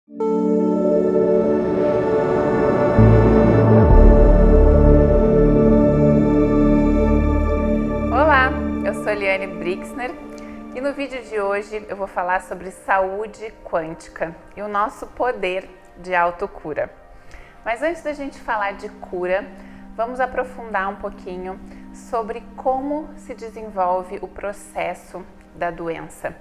Olá, eu sou Eliane Brixner e no vídeo de hoje eu vou falar sobre saúde quântica e o nosso poder de autocura. Mas antes da gente falar de cura, vamos aprofundar um pouquinho sobre como se desenvolve o processo da doença.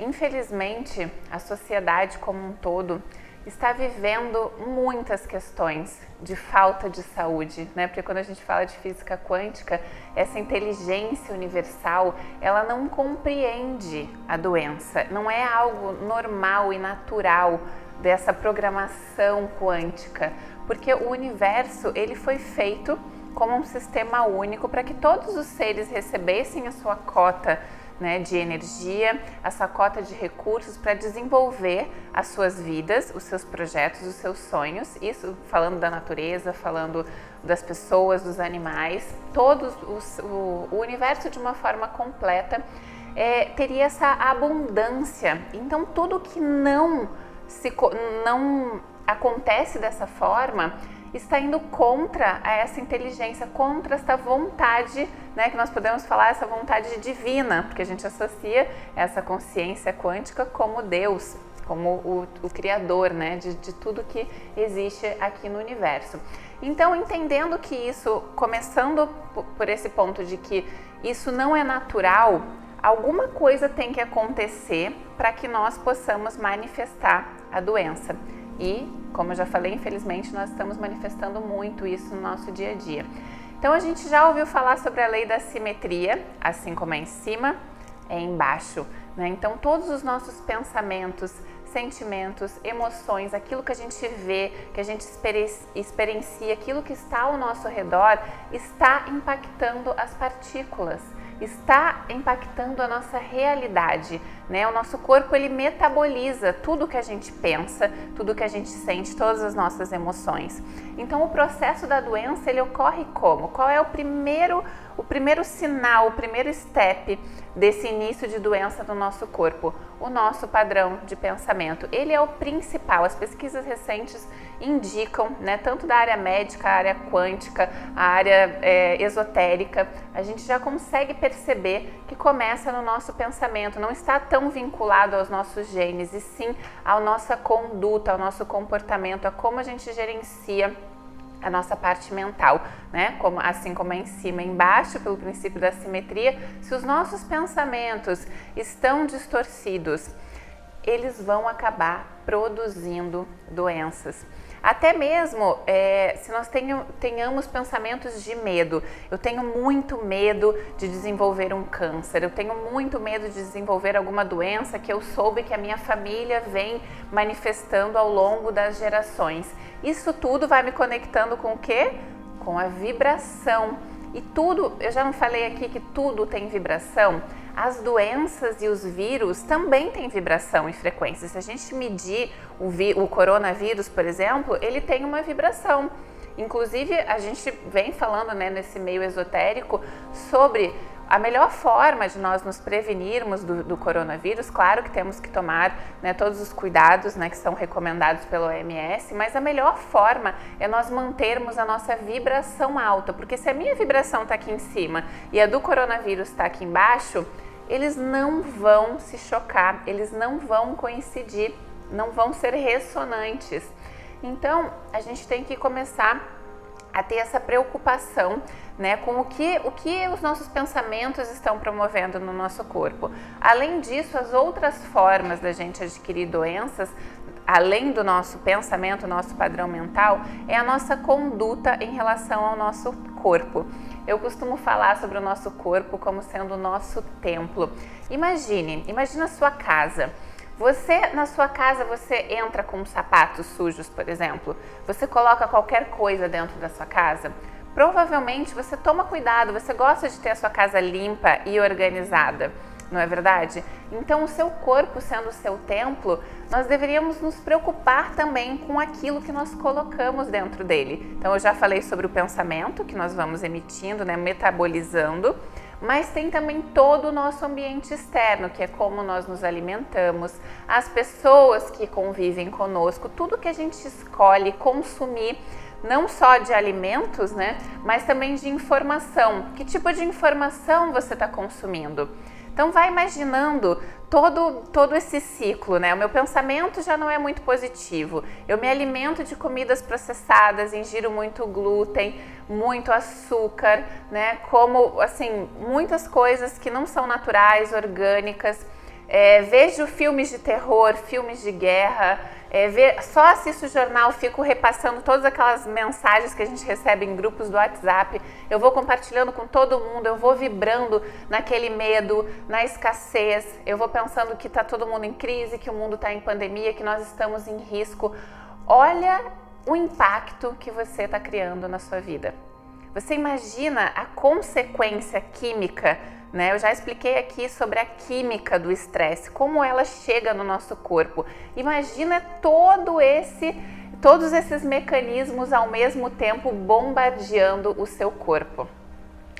Infelizmente, a sociedade como um todo está vivendo muitas questões de falta de saúde, porque quando a gente fala de física quântica, essa inteligência universal, ela não compreende a doença, não é algo normal e natural dessa programação quântica, porque o universo ele foi feito como um sistema único para que todos os seres recebessem a sua cota de energia, a sua cota de recursos para desenvolver as suas vidas, os seus projetos, os seus sonhos, isso falando da natureza, falando das pessoas, dos animais, o universo de uma forma completa teria essa abundância. Então tudo que não acontece dessa forma está indo contra essa inteligência, contra essa vontade, que nós podemos falar essa vontade divina, porque a gente associa essa consciência quântica como Deus, como o Criador, de tudo que existe aqui no universo. Então, entendendo que isso, começando por esse ponto de que isso não é natural, alguma coisa tem que acontecer para que nós possamos manifestar a doença. E, como eu já falei, infelizmente nós estamos manifestando muito isso no nosso dia a dia. Então a gente já ouviu falar sobre a lei da simetria, assim como é em cima, é embaixo. Então todos os nossos pensamentos, sentimentos, emoções, aquilo que a gente vê, que a gente experiencia, aquilo que está ao nosso redor, está impactando as partículas. Está impactando a nossa realidade, O nosso corpo ele metaboliza tudo que a gente pensa, tudo que a gente sente, todas as nossas emoções. Então o processo da doença ele ocorre como? Qual é o primeiro sinal, o primeiro step desse início de doença do nosso corpo? O nosso padrão de pensamento. Ele é o principal. As pesquisas recentes indicam, tanto da área médica, a área quântica, a área esotérica, a gente já consegue perceber que começa no nosso pensamento, não está tão vinculado aos nossos genes, e sim à nossa conduta, ao nosso comportamento, a como a gente gerencia a nossa parte mental, assim como é em cima e embaixo, pelo princípio da simetria. Se os nossos pensamentos estão distorcidos, eles vão acabar produzindo doenças. Até mesmo se nós tenhamos pensamentos de medo, eu tenho muito medo de desenvolver um câncer, eu tenho muito medo de desenvolver alguma doença que eu soube que a minha família vem manifestando ao longo das gerações. Isso tudo vai me conectando com o quê? Com a vibração. E tudo, eu já não falei aqui que tudo tem vibração? As doenças e os vírus também têm vibração e frequência. Se a gente medir o coronavírus, por exemplo, ele tem uma vibração. Inclusive, a gente vem falando nesse meio esotérico sobre a melhor forma de nós nos prevenirmos do coronavírus. Claro que temos que tomar todos os cuidados que são recomendados pela OMS, mas a melhor forma é nós mantermos a nossa vibração alta, porque se a minha vibração está aqui em cima e a do coronavírus está aqui embaixo, eles não vão se chocar, eles não vão coincidir, não vão ser ressonantes. Então, a gente tem que começar a ter essa preocupação com o que os nossos pensamentos estão promovendo no nosso corpo. Além disso, as outras formas da gente adquirir doenças, além do nosso pensamento, nosso padrão mental, é a nossa conduta em relação ao nosso corpo. Eu costumo falar sobre o nosso corpo como sendo o nosso templo. Imagina a sua casa. Na sua casa, você entra com sapatos sujos, por exemplo? Você coloca qualquer coisa dentro da sua casa? Provavelmente você toma cuidado, você gosta de ter a sua casa limpa e organizada, não é verdade? Então, o seu corpo sendo o seu templo, nós deveríamos nos preocupar também com aquilo que nós colocamos dentro dele. Então, eu já falei sobre o pensamento que nós vamos emitindo, metabolizando, mas tem também todo o nosso ambiente externo, que é como nós nos alimentamos, as pessoas que convivem conosco, tudo que a gente escolhe consumir, não só de alimentos, né, mas também de informação. Que tipo de informação você está consumindo? Então vai imaginando todo esse ciclo, né? O meu pensamento já não é muito positivo. Eu me alimento de comidas processadas, ingiro muito glúten, muito açúcar, né? Como, assim, muitas coisas que não são naturais, orgânicas. Vejo filmes de terror, filmes de guerra, só assisto o jornal, fico repassando todas aquelas mensagens que a gente recebe em grupos do WhatsApp, eu vou compartilhando com todo mundo, eu vou vibrando naquele medo, na escassez, eu vou pensando que está todo mundo em crise, que o mundo está em pandemia, que nós estamos em risco. Olha o impacto que você está criando na sua vida. Você imagina a consequência química, né? Eu já expliquei aqui sobre a química do estresse, como ela chega no nosso corpo. Imagina todos esses mecanismos ao mesmo tempo bombardeando o seu corpo.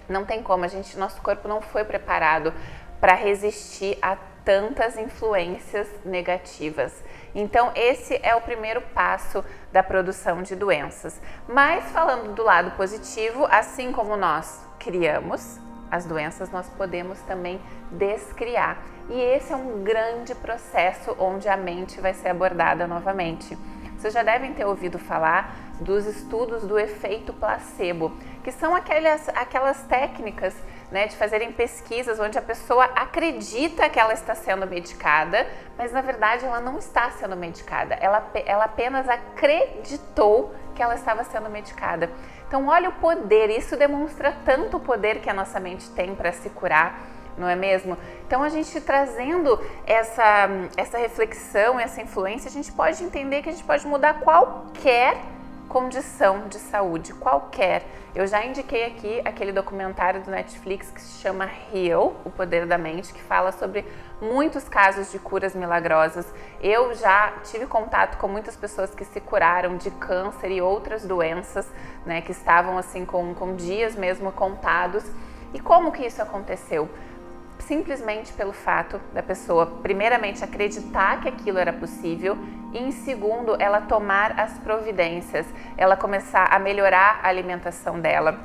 Não tem como, nosso corpo não foi preparado para resistir a tantas influências negativas. Então, esse é o primeiro passo da produção de doenças. Mas falando do lado positivo, assim como nós criamos as doenças, nós podemos também descriar. E esse é um grande processo onde a mente vai ser abordada novamente. Vocês já devem ter ouvido falar dos estudos do efeito placebo, que são aquelas técnicas, né, de fazerem pesquisas onde a pessoa acredita que ela está sendo medicada, mas na verdade ela não está sendo medicada, ela apenas acreditou que ela estava sendo medicada. Então olha o poder, isso demonstra tanto o poder que a nossa mente tem para se curar, não é mesmo? Então a gente trazendo essa reflexão, essa influência, a gente pode entender que a gente pode mudar qualquer condição de saúde, qualquer. Eu já indiquei aqui aquele documentário do Netflix que se chama Heal, o poder da mente, que fala sobre muitos casos de curas milagrosas. Eu já tive contato com muitas pessoas que se curaram de câncer e outras doenças, né, que estavam assim com dias mesmo contados. E como que isso aconteceu? Simplesmente pelo fato da pessoa, primeiramente, acreditar que aquilo era possível e, em segundo, ela tomar as providências, ela começar a melhorar a alimentação dela,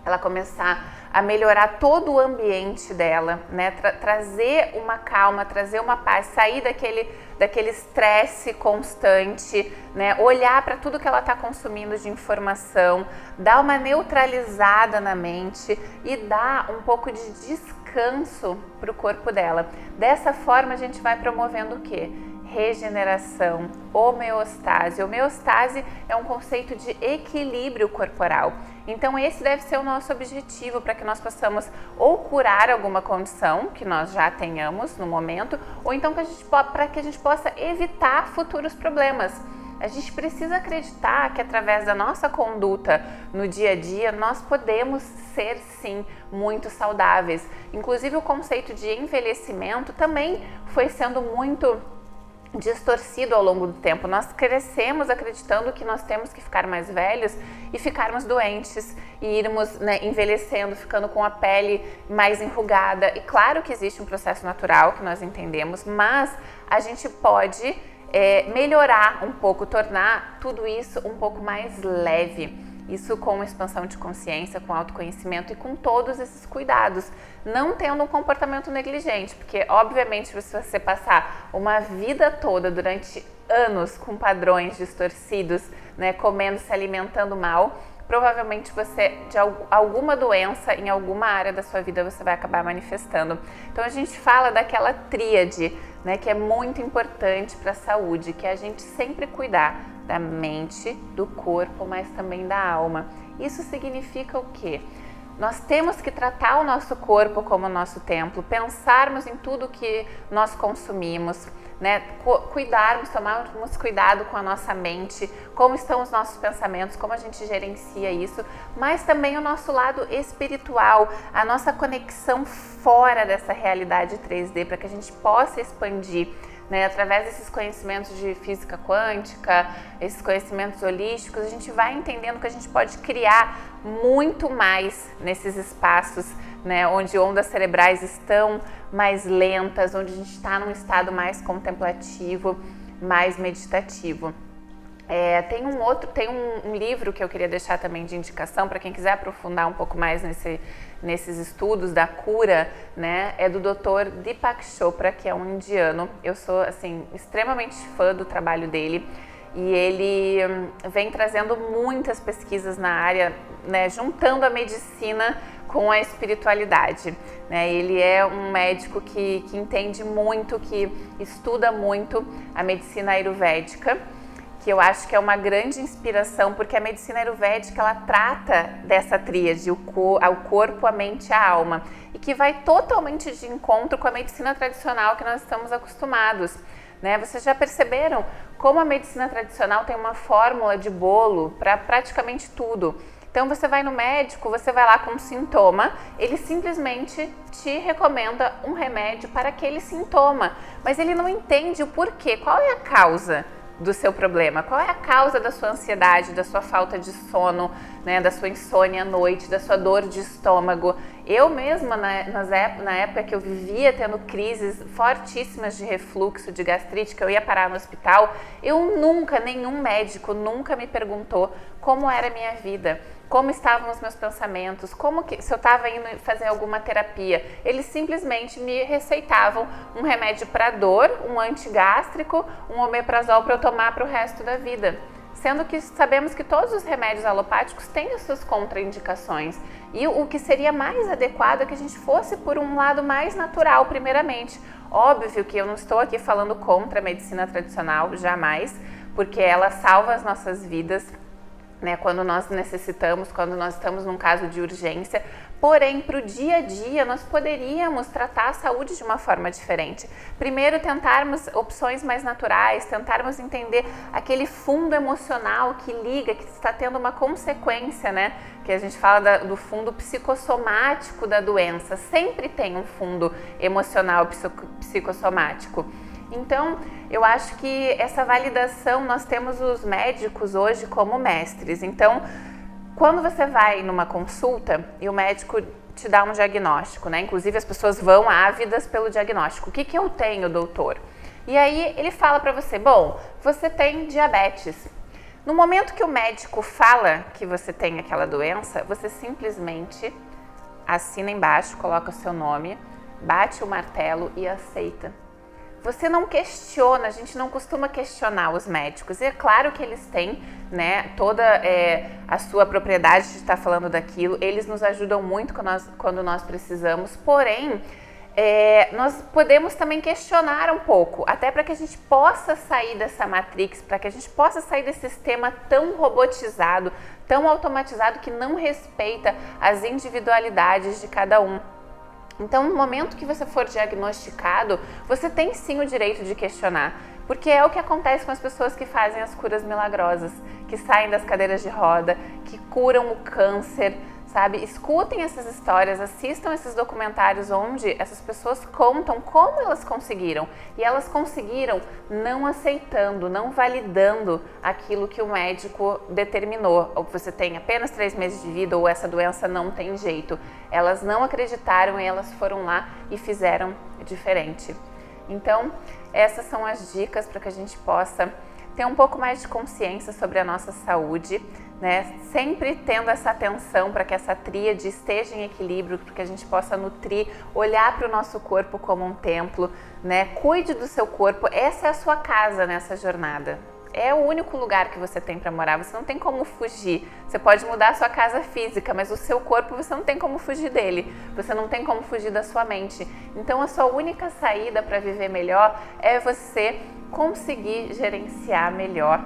ela começar a melhorar todo o ambiente dela, né? Trazer uma calma, trazer uma paz, sair daquele estresse constante, né? Olhar para tudo que ela está consumindo de informação, dar uma neutralizada na mente e dar um pouco de descanso para o corpo dela. Dessa forma a gente vai promovendo o quê? Regeneração, homeostase. Homeostase é um conceito de equilíbrio corporal. Então esse deve ser o nosso objetivo para que nós possamos ou curar alguma condição que nós já tenhamos no momento, ou então para que a gente possa evitar futuros problemas. A gente precisa acreditar que através da nossa conduta no dia a dia nós podemos ser sim muito saudáveis. Inclusive o conceito de envelhecimento também foi sendo muito distorcido ao longo do tempo. Nós crescemos acreditando que nós temos que ficar mais velhos e ficarmos doentes e irmos, né, envelhecendo, ficando com a pele mais enrugada. E claro que existe um processo natural que nós entendemos, mas a gente pode melhorar um pouco, tornar tudo isso um pouco mais leve. Isso com expansão de consciência, com autoconhecimento e com todos esses cuidados, não tendo um comportamento negligente, porque obviamente se você passar uma vida toda durante anos com padrões distorcidos, né, comendo, se alimentando mal, provavelmente você, de alguma doença em alguma área da sua vida, você vai acabar manifestando. Então a gente fala daquela tríade, né, que é muito importante para a saúde, que é a gente sempre cuidar da mente, do corpo, mas também da alma. Isso significa o quê? Nós temos que tratar o nosso corpo como o nosso templo, pensarmos em tudo que nós consumimos, né? Tomarmos cuidado com a nossa mente, como estão os nossos pensamentos, como a gente gerencia isso, mas também o nosso lado espiritual, a nossa conexão fora dessa realidade 3D, para que a gente possa expandir, né? Através desses conhecimentos de física quântica, esses conhecimentos holísticos, a gente vai entendendo que a gente pode criar muito mais nesses espaços, né? Onde ondas cerebrais estão mais lentas, onde a gente está num estado mais contemplativo, mais meditativo. Tem um livro que eu queria deixar também de indicação para quem quiser aprofundar um pouco mais nesses estudos da cura, né? É do Dr. Deepak Chopra, que é um indiano. Eu sou, assim, extremamente fã do trabalho dele e ele vem trazendo muitas pesquisas na área, né? Juntando a medicina com a espiritualidade, né? Ele é um médico que entende muito, que estuda muito a medicina ayurvédica, que eu acho que é uma grande inspiração, porque a medicina ayurvédica ela trata dessa tríade, o corpo, a mente e a alma, e que vai totalmente de encontro com a medicina tradicional que nós estamos acostumados, né? Vocês já perceberam como a medicina tradicional tem uma fórmula de bolo para praticamente tudo? Então você vai no médico, você vai lá com um sintoma, ele simplesmente te recomenda um remédio para aquele sintoma, mas ele não entende o porquê, qual é a causa do seu problema, qual é a causa da sua ansiedade, da sua falta de sono, né, da sua insônia à noite, da sua dor de estômago. Eu mesma, na época que eu vivia tendo crises fortíssimas de refluxo, de gastrite, que eu ia parar no hospital, nenhum médico nunca me perguntou como era a minha vida, como estavam os meus pensamentos, se eu estava indo fazer alguma terapia. Eles simplesmente me receitavam um remédio para dor, um antigástrico, um omeprazol para eu tomar para o resto da vida. Sendo que sabemos que todos os remédios alopáticos têm as suas contraindicações. E o que seria mais adequado é que a gente fosse por um lado mais natural, primeiramente. Óbvio que eu não estou aqui falando contra a medicina tradicional, jamais, porque ela salva as nossas vidas, né, quando nós necessitamos, quando nós estamos num caso de urgência. Porém, para o dia a dia, nós poderíamos tratar a saúde de uma forma diferente. Primeiro, tentarmos opções mais naturais, tentarmos entender aquele fundo emocional que liga, que está tendo uma consequência, né? Que a gente fala do fundo psicossomático da doença. Sempre tem um fundo emocional psicossomático. Então, eu acho que essa validação, nós temos os médicos hoje como mestres. Então, quando você vai numa consulta e o médico te dá um diagnóstico, né? Inclusive as pessoas vão ávidas pelo diagnóstico. O que eu tenho, doutor? E aí ele fala para você, bom, você tem diabetes. No momento que o médico fala que você tem aquela doença, você simplesmente assina embaixo, coloca o seu nome, bate o martelo e aceita. Você não questiona, a gente não costuma questionar os médicos. E é claro que eles têm, né, toda a sua propriedade de estar falando daquilo. Eles nos ajudam muito quando nós precisamos. Porém, nós podemos também questionar um pouco, até para que a gente possa sair dessa matrix, para que a gente possa sair desse sistema tão robotizado, tão automatizado, que não respeita as individualidades de cada um. Então, no momento que você for diagnosticado, você tem sim o direito de questionar, porque é o que acontece com as pessoas que fazem as curas milagrosas, que saem das cadeiras de roda, que curam o câncer, sabe? Escutem essas histórias, assistam esses documentários onde essas pessoas contam como elas conseguiram. E elas conseguiram não aceitando, não validando aquilo que o médico determinou. Ou você tem apenas 3 meses de vida ou essa doença não tem jeito. Elas não acreditaram e elas foram lá e fizeram diferente. Então, essas são as dicas para que a gente possa ter um pouco mais de consciência sobre a nossa saúde, né? Sempre tendo essa atenção para que essa tríade esteja em equilíbrio, para que a gente possa nutrir, olhar para o nosso corpo como um templo, né? Cuide do seu corpo, essa é a sua casa nessa jornada. É o único lugar que você tem para morar, você não tem como fugir. Você pode mudar a sua casa física, mas o seu corpo você não tem como fugir dele. Você não tem como fugir da sua mente. Então a sua única saída para viver melhor é você conseguir gerenciar melhor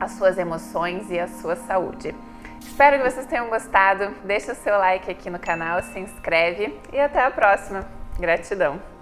as suas emoções e a sua saúde. Espero que vocês tenham gostado. Deixa o seu like aqui no canal, se inscreve e até a próxima. Gratidão!